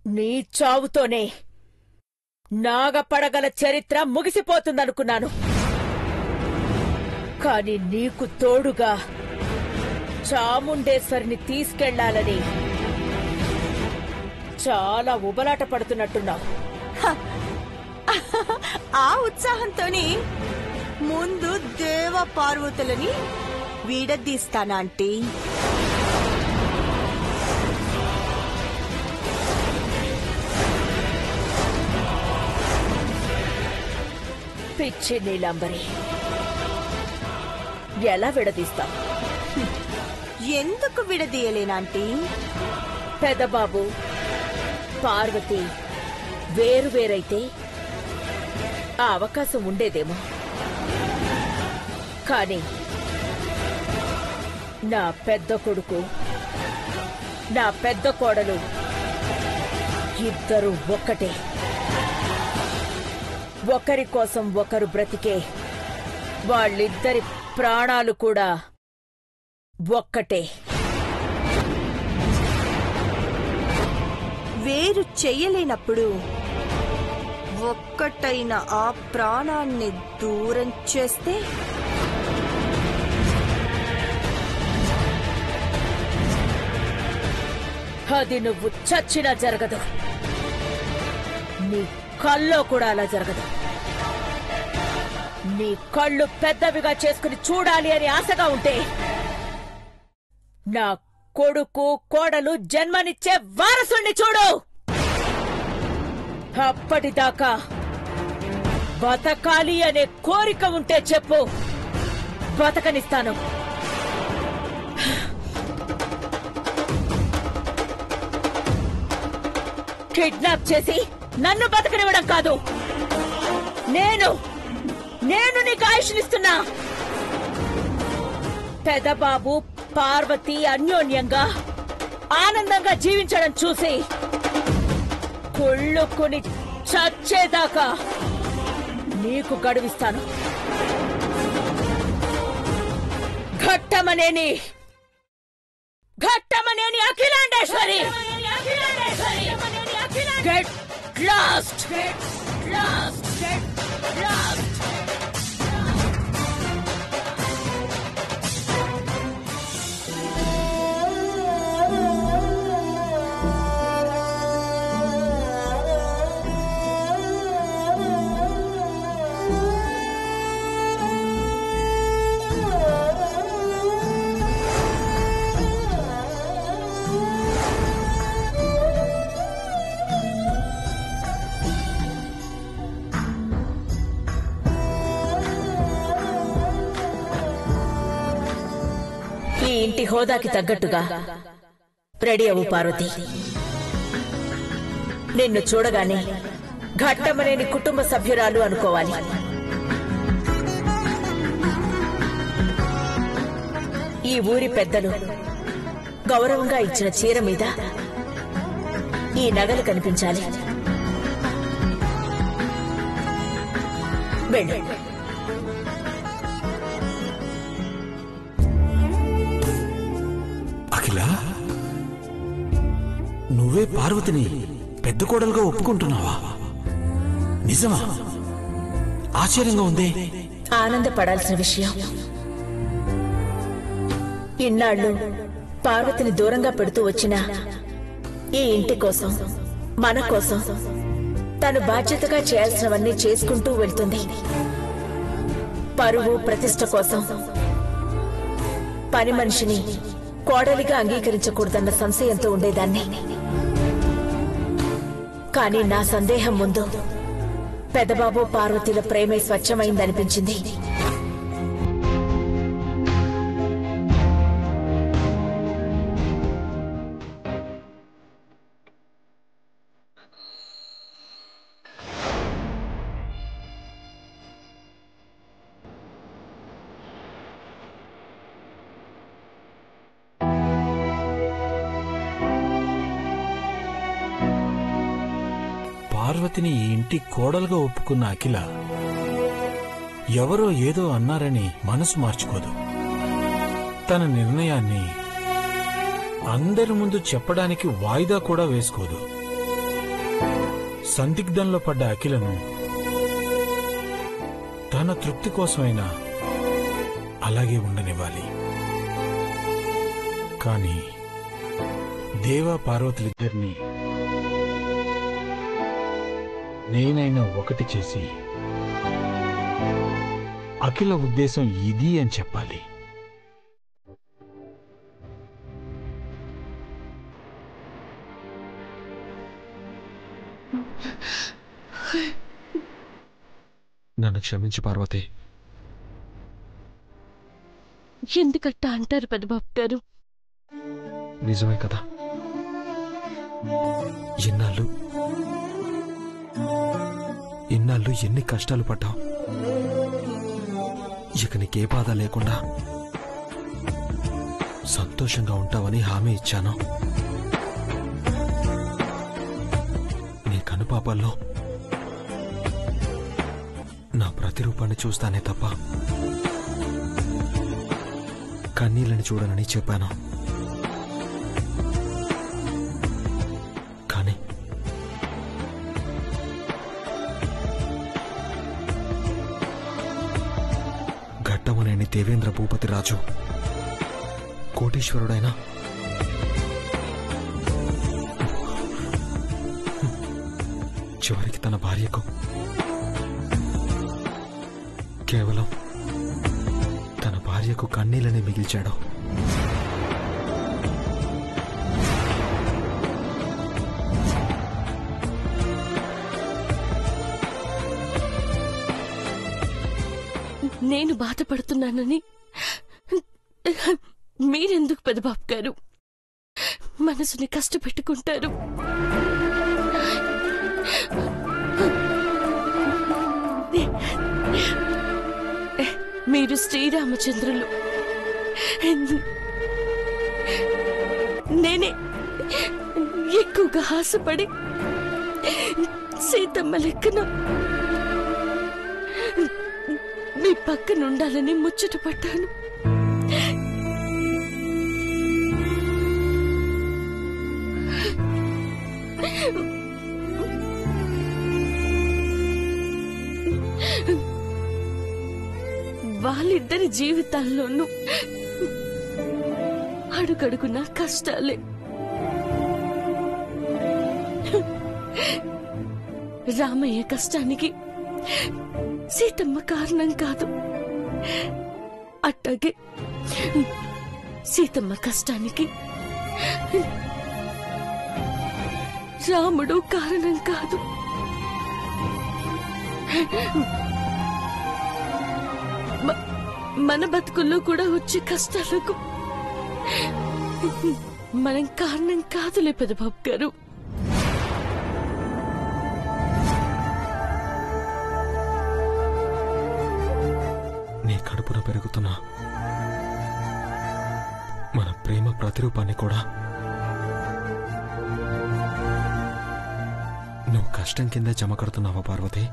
నీ చావుతోనే నాగపడగల చరిత్ర ముగిసిపోతుందనుకున్నాను. కాని నీకు తోడుగా చాముండేశ్వరిని తీసుకెళ్లాలని చాలా ఉబలాట పడుతున్నట్టున్నావు. ఆ ఉత్సాహంతోనే ముందు దేవ పార్వతులని వీడదీస్తానంటీ. పిచ్చి నీలంబరి, ఎలా విడదీస్తావు? ఎందుకు విడదీయలేనాంటీ? పెదబాబు పార్వతి వేరువేరైతే ఆ అవకాశం ఉండేదేమో. కాని నా పెద్ద కొడుకు, నా పెద్ద కోడలు ఇద్దరు ఒక్కటే. ఒకరి కోసం ఒకరు బ్రతికే వాళ్ళిద్దరి ప్రాణాలు కూడా ఒక్కటే. వేరు చెయ్యలేనప్పుడు ఒక్కటైన ఆ ప్రాణాన్ని దూరం చేస్తే అది నువ్వు చచ్చినా జరగదు. నీ కల్లో కూడా అలా జరగదు. నీ కళ్ళు పెద్దవిగా చేసుకుని చూడాలి అని ఆశగా ఉంటే నా కొడుకు కోడలు జన్మనిచ్చే వారసుణ్ణి చూడు. అప్పటిదాకా బతకాలి అనే కోరిక ఉంటే చెప్పు, బతకనిస్తాను. కిడ్నాప్ చేసి నన్ను బతకనివ్వడం కాదు, నేను నీకు ఆయుష్నిస్తున్నా. పెదబాబు పార్వతి అన్యోన్యంగా ఆనందంగా జీవించడం చూసి కుళ్ళుకుని చచ్చేదాకా నీకు గడువిస్తాను. Ghattamaneni Akhilandeswari, get lost, get lost, get lost. ఈ ఇంటి హోదాకి తగ్గట్టుగా రెడీ అవ్వు పార్వతి. నిన్ను చూడగానే ఘట్టమనేని కుటుంబ సభ్యురాలు అనుకోవాలి. ఈ ఊరి పెద్దలు గౌరవంగా ఇచ్చిన చీర మీద ఈ నగలు కనిపించాలి. వెళ్ళు. అఖిల, నువ్వే పార్వతిని పెద్ద కోడలుగా ఒప్పుకుంటున్నావా? నిజమా? ఆశ్చర్యంగా ఉంది. ఆనందపడాల్సిన విషయం. ఇన్నాళ్ళు పార్వతిని దూరంగా పెడుతూ వచ్చిన ఈ ఇంటి కోసం, మన కోసం తను బాధ్యతగా చేయాల్సినవన్నీ చేసుకుంటూ వెళ్తుంది. పరువు ప్రతిష్ట కోసం పని మనిషిని కోడలిగా అంగీకరించకూడదన్న సంశయంతో ఉండేదాన్ని. కానీ నా సందేహం ముందు పెదబాబు పార్వతిల ప్రేమే స్వచ్ఛమైందనిపించింది. పార్వతిని ఈ ఇంటి కోడలుగా ఒప్పుకున్న అఖిల ఎవరో ఏదో అన్నారని మనసు మార్చుకోదు. తన నిర్ణయాన్ని అందరి ముందు చెప్పడానికి వాయిదా కూడా వేసుకోదు. సందిగ్ధంలో పడ్డ అఖిలను తన తృప్తి కోసమైనా అలాగే ఉండనివ్వాలి. కానీ దేవా పార్వతులిద్దరినీ నేనైనా ఒకటి చేసి అఖిల ఉద్దేశం ఇది అని చెప్పాలి. నన్ను క్షమించు పార్వతి. ఎందుకట్టా అంటారు పెద్దబాబు గారు? నిజమే కదా, ఇన్నాళ్ళు ఎన్ని కష్టాలు పడ్డావు. ఇక నీకే బాధ లేకుండా సంతోషంగా ఉంటావని హామీ ఇచ్చాను. నీ కనుపాపల్లో నా ప్రతిరూపాన్ని చూస్తానే తప్ప కన్నీళ్ళని చూడనని చెప్పాను. కానీ ఘట్టమునేని దేవేంద్ర భూపతి రాజు కోటీశ్వరుడైనా చివరికి తన భార్యకు కేవలం తన భార్యకు కన్నీళ్ళని మిగిల్చాడు. నేను బాధపడుతున్నానని మీరెందుకు పెద్దబాబు గారు మనసుని కష్టపెట్టుకుంటారు? మీరు శ్రీరామచంద్రులు, నేనే ఎక్కువగా ఆశపడి సీతమ్మ లెక్కన మీ పక్కన ఉండాలని ముచ్చట పడ్డాను. వాళ్ళిద్దరి జీవితాల్లోనూ అడుగడుగున కష్టాలే. రామయ్య కష్టానికి సీతమ్మ కారణం కాదు, అట్టాగే సీతమ్మ కష్టానికి రాముడు కారణం కాదు. మన బతుకుల్లో కూడా వచ్చే కష్టాలకు మనం కారణం కాదులే పెద్దబాబు గారు. నీ కడుపున పెరుగుతున్న మన ప్రేమ ప్రతిరూపాన్ని కూడా నువ్వు కష్టం కింద జమ కడుతున్నావా పార్వతి?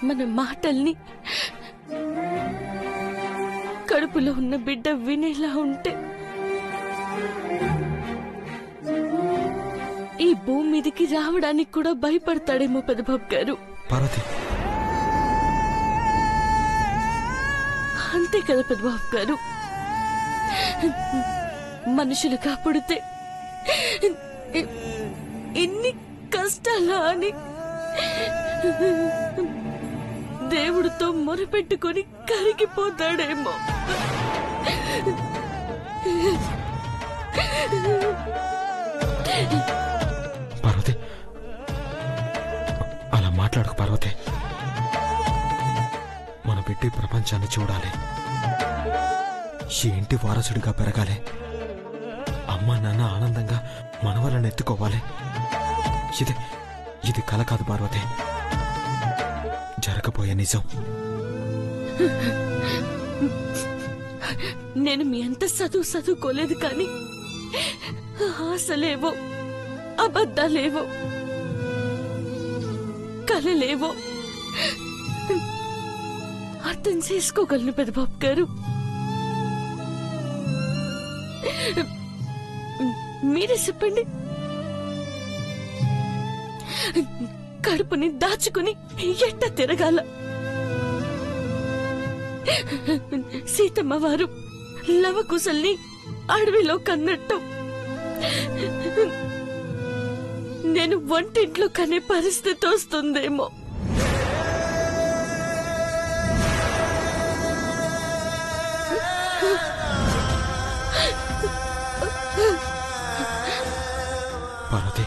మన మాటల్ని కడుపులో ఉన్న బిడ్డ వినేలా ఉంటే ఈ భూమి మీదికి రావడానికి కూడా భయపడతాడేమో పెద్దబాబు గారు. పార్వతి, అంతే కదా పెద్దబాబు గారు, మనుషులుగా పుడితే ఎన్ని కష్టాలా అని దేవుడితో మొరపెట్టుకొని కరిగిపోతాడేమో. పార్వతి, అలా మాట్లాడకు పార్వతి. మన బిడ్డ ప్రపంచాన్ని చూడాలి, ఈ ఇంటి వారసుడిగా పెరగాలి, అమ్మ నాన్న ఆనందంగా మనవలను ఎత్తుకోవాలి. ఇది కల కాదు పార్వతి, జరగబోయే నిజం. నేను మీ అంత చదువుకోలేదు, కానీ ఆశలేవో, అబద్ధాలేవో, కలలేవో అర్థం చేసుకోగలను పెద్దబాబు గారు. మీరే చెప్పండి, కడుపుని దాచుకుని ఎట్ట తిరగాల? సీతమ్మ వారు లవకుశల్ని అడవిలో కన్నట్టు నేను వంటింట్లో కనే పరిస్థితి వస్తుందేమో. పార్వతి,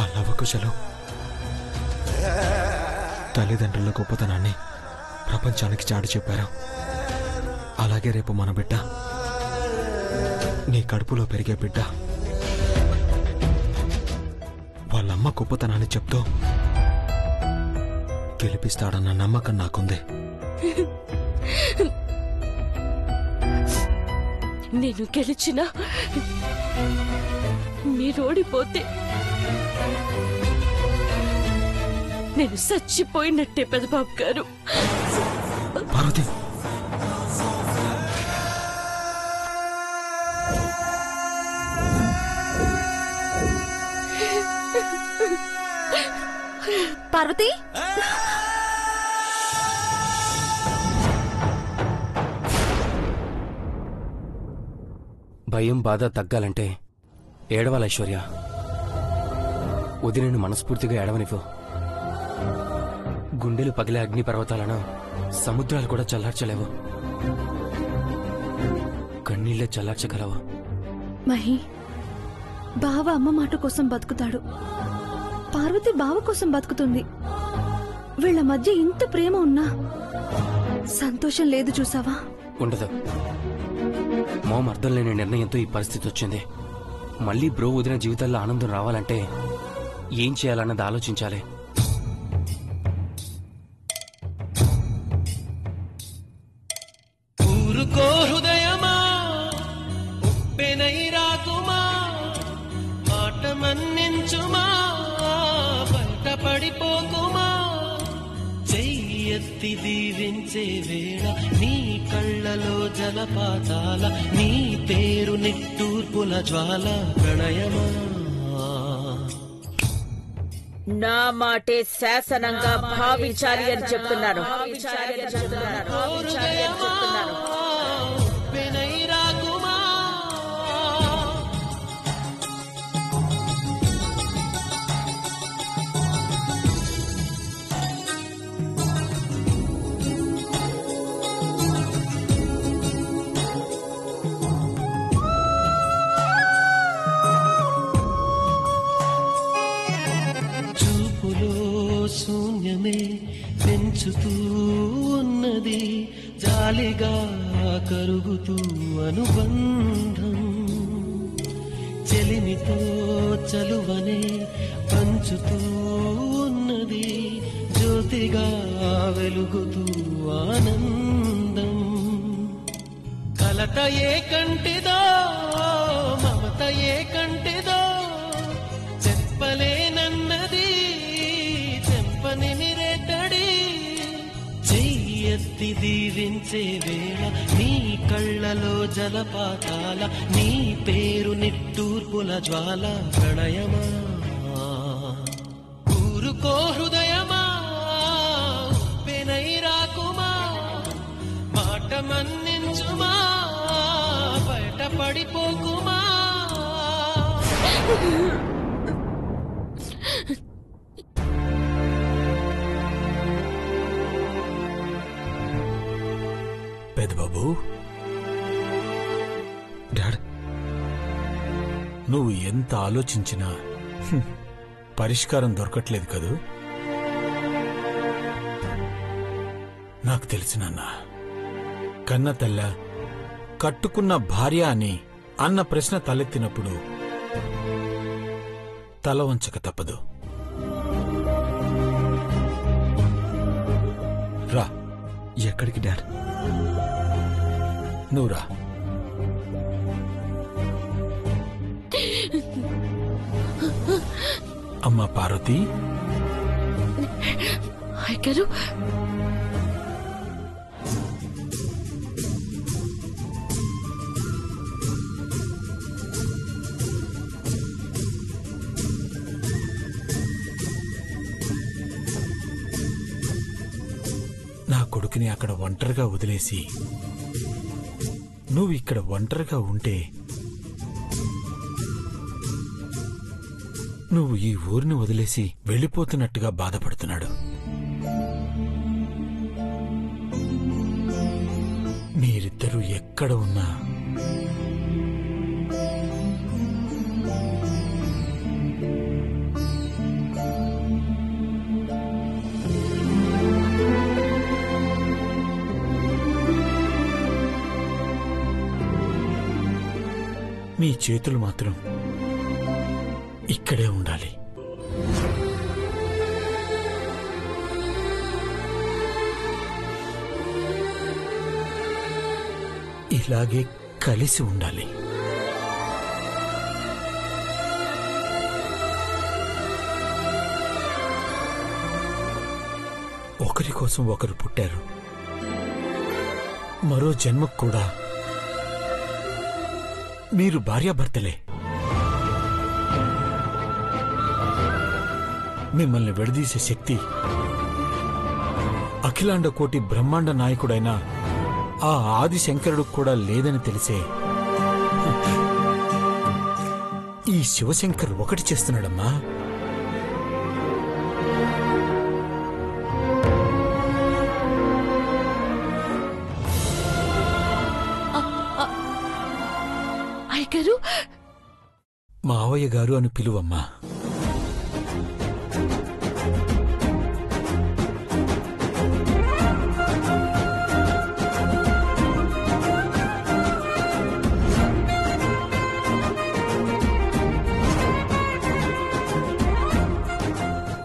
ఆ లవకుశలు తల్లిదండ్రుల గొప్పతనాన్ని ప్రపంచానికి చాటి చెప్పారు. అలాగే రేపు మన బిడ్డ, నీ కడుపులో పెరిగే బిడ్డ, వాళ్ళమ్మ గొప్పతనాన్ని చెప్తూ గెలిపిస్తాడన్న నమ్మకం నాకుంది. నేను గెలిచినా మీరు ఓడిపోతే నేను చచ్చిపోయినట్టే పెదబాబు గారు. పార్వతి, పార్వతి, భయం బాధ తగ్గాలంటే ఏడవాలి ఐశ్వర్య. వదినను మనస్ఫూర్తిగా ఏడవనివ్వు. గుండెలు పగిలే అగ్నిపర్వతాలను సముద్రాలు కూడా చల్లార్చలేవు. కన్నీళ్లే చల్లార్చగలవు. మహి, బావ అమ్మ మాట కోసం బతుకుతాడు, పార్వతి బావ కోసం బతుకుతుంది. వీళ్ల మధ్య ఇంత ప్రేమ ఉన్నా సంతోషం లేదు చూసావా? ఉండదు. మోం అర్థం లేని నిర్ణయంతో ఈ పరిస్థితి వచ్చింది. మళ్ళీ బ్రో వదిన జీవితాల్లో ఆనందం రావాలంటే ఏం చేయాలన్నది ఆలోచించాలి. ఊరుకో హృదయమా, ఉప్పెనై రాకుమా, మాట మన్నించుమా, బయటపడిపోకుమా. చెయ్యెత్తి దీవించే వేళ నీ కళ్ళలో జలపాతాల, నీ పేరు నిట్టూర్పుల జ్వాల ప్రణయమా. నా మాటే శాసనంగా భావించాలి అని చెప్తున్నాను. ఉప్పెనై రాకుమా. శూన్యమే పెంచుతూ ఉన్నది, జాలిగా కరుగుతూ అనుబంధం. చెలిమితో చలువనే పంచుతూ ఉన్నది, జ్యోతిగా వెలుగుతూ ఆనందం. కలత ఏ కంటిదో, మమత ఏ కంటిదో, చెప్పలేనన్నది నిమిరేతడి. చెయ్యెత్తి దీవించే వేళ నీ కళ్ళలో జలపాతాల, నీ పేరు నిట్టూర్పుల జ్వాల ప్రణయమా. ఊరుకో హృదయమా, ఉప్పెనై రాకుమా, మాట మన్నించుమా, బయటపడిపోకుమా. పెద్దబాబు, డాడ్, నువ్వు ఎంత ఆలోచించినా పరిష్కారం దొరకట్లేదు కదూ. నాకు తెలిసినన్న కన్న తల్ల కట్టుకున్న భార్య అని అన్న ప్రశ్న తలెత్తినప్పుడు తల వంచక తప్పదు. రా. ఎక్కడికి డాడ్? నువ్వురా. అమ్మా పార్వతి, అయ్యగారు, కొడుకుని అక్కడ ఒంటరిగా వదిలేసి నువ్వు ఇక్కడ ఒంటరిగా ఉంటే నువ్వు ఈ ఊరిని వదిలేసి వెళ్ళిపోతున్నట్టుగా బాధపడుతున్నాడు. మీరిద్దరూ ఎక్కడ ఉన్నా మీ చేతులు మాత్రం ఇక్కడే ఉండాలి. ఇలాగే కలిసి ఉండాలి. ఒకరి కోసం ఒకరు పుట్టారు. మరో జన్మకు కూడా మీరు భార్యాభర్తలే. మిమ్మల్ని విడదీసే శక్తి అఖిలాండ కోటి బ్రహ్మాండ నాయకుడైన ఆ ఆదిశంకరుడు కూడా లేదని తెలిసే ఈ శివశంకర్ ఒకటి చేస్తున్నాడమ్మా. అయ్యగారు, మావయ్య గారు అని పిలువమ్మా.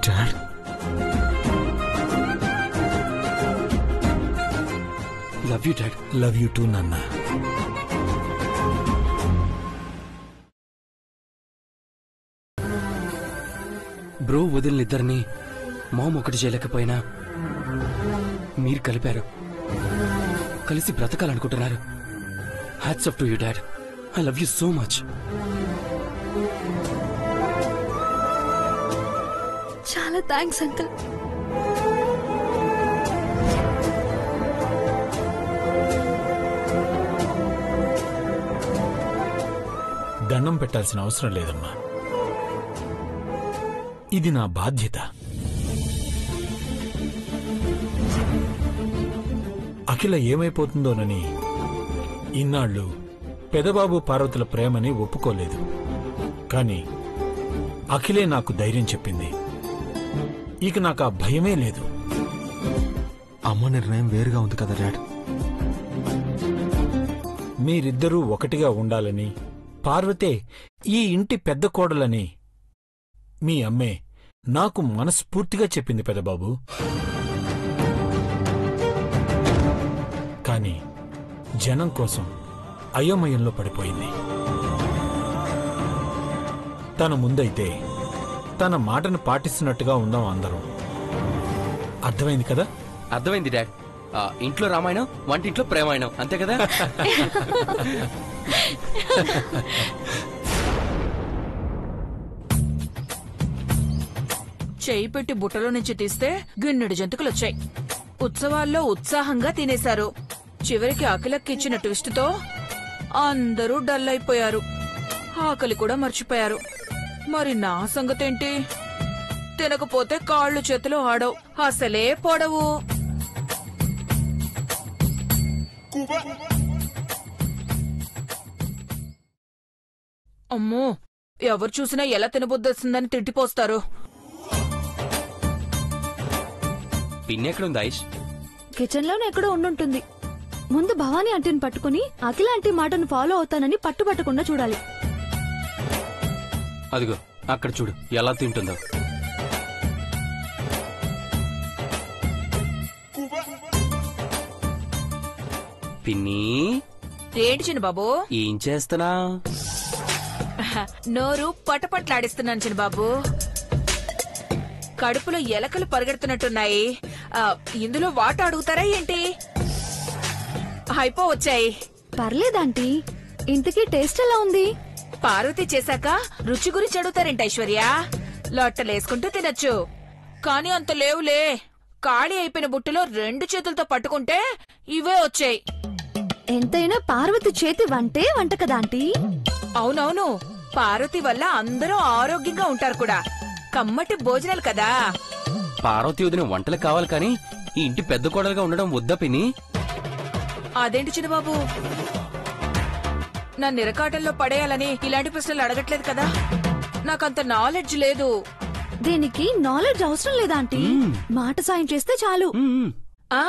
Dad, love you dad. Love you too నాన్న. బ్రో వదిలినిద్దరినీ మామ్ ఒకటి చేయలేకపోయినా మీరు కలిపారు, కలిసి బ్రతకాలనుకుంటున్నారు. Hats off to you dad. I love you so much. చాలా థ్యాంక్స్ అంకుల్. దండం పెట్టాల్సిన అవసరం లేదమ్మా. ఇది నా బాధ్యత. అఖిల ఏమైపోతుందోనని ఇన్నాళ్ళు పెదబాబు పార్వతుల ప్రేమని ఒప్పుకోలేదు. కాని అఖిలే నాకు ధైర్యం చెప్పింది. ఇక నాకు ఆ భయమే లేదు. అమ్మ నిర్ణయం వేరుగా ఉంది కదా డాడ్. మీరిద్దరూ ఒకటిగా ఉండాలని, పార్వతే ఈ ఇంటి పెద్ద కోడలని మీ అమ్మే నాకు మనస్ఫూర్తిగా చెప్పింది పెదబాబు. కాని జనం కోసం అయోమయంలో పడిపోయింది. తన ముందైతే తన మాటను పాటిస్తున్నట్టుగా ఉందాం అందరం. అర్థమైంది కదా? అర్థమైంది డాడ్. ఇంట్లో రామాయణం, వంటింట్లో ప్రేమాయణం, అంతే కదా? చేయి పెట్టి బుట్టలో నుంచి తీస్తే గిన్నెడు జంతుకులొచ్చాయి. ఉత్సవాల్లో ఉత్సాహంగా తినేశారు. చివరికి అఖిలక్కిచ్చిన ట్విస్ట్ తో అందరూ డల్ అయిపోయారు. ఆకలి కూడా మర్చిపోయారు. మరి నా సంగతేంటి? తినకపోతే కాళ్ళు చేతులు ఆడవు, అసలే పొడవు. అమ్మో, ఎవరు చూసినా ఎలా తినబుద్దొస్తుందని తిట్టిపోస్తారు. పిన్ని ఎక్కడుంది ఐష్? కిచెన్ లోనే ఎక్కడో ఉండుంటుంది. ముందు భవానీ ఆంటీని పట్టుకుని అఖిల ఆంటీ మాటను ఫాలో అవుతానని పట్టుబట్టకుండా చూడాలి. అదిగో అక్కడ చూడు ఎలా తింటుందో. పిన్ని, ఏంటి చిన్న బాబు? ఏం చేస్తున్నా? నోరు పటపట్లాడిస్తున్నాను చిన్న బాబు. కడుపులో ఎలకలు పరిగెడుతున్నట్టున్నాయి. ఇందులో వాటర్ అడుగుతారా ఏంటి? అయిపో వచ్చాయి. పర్లేదాంటీ, ఇంతకీ టేస్ట్ ఎలా ఉంది? పార్వతి చేశాక రుచి గురించి అడుగుతారేంటి ఐశ్వర్య? లొట్టలేసుకుంటూ తినచ్చు. కాని అంత లేవులే. ఖాళీ అయిపోయిన బుట్టలో 2 చేతులతో పట్టుకుంటే ఇవే వచ్చాయి. ఎంతైనా పార్వతి చేతి వంటే వంట కదా ఆంటీ. అవునవును, పార్వతి వల్ల అందరూ ఆరోగ్యంగా ఉంటారు కూడా. కమ్మటి భోజనాలు కదా. పార్వతి వదిన వంటలు కావాలి కానీ ఈ ఇంటి పెద్ద కోడలుగా ఉండడం వద్దా పిన్ని? అదేంటి చిన్నబాబు, నా నిరకాటంలో పడేయాలని ఇలాంటి ప్రశ్నలు అడగట్లేదు కదా. నాకంత నాలెడ్జ్ లేదు. దీనికి నాలెడ్జ్ అవసరం లేదా ఆంటీ, మాట సాయం చేస్తే చాలు. ఆ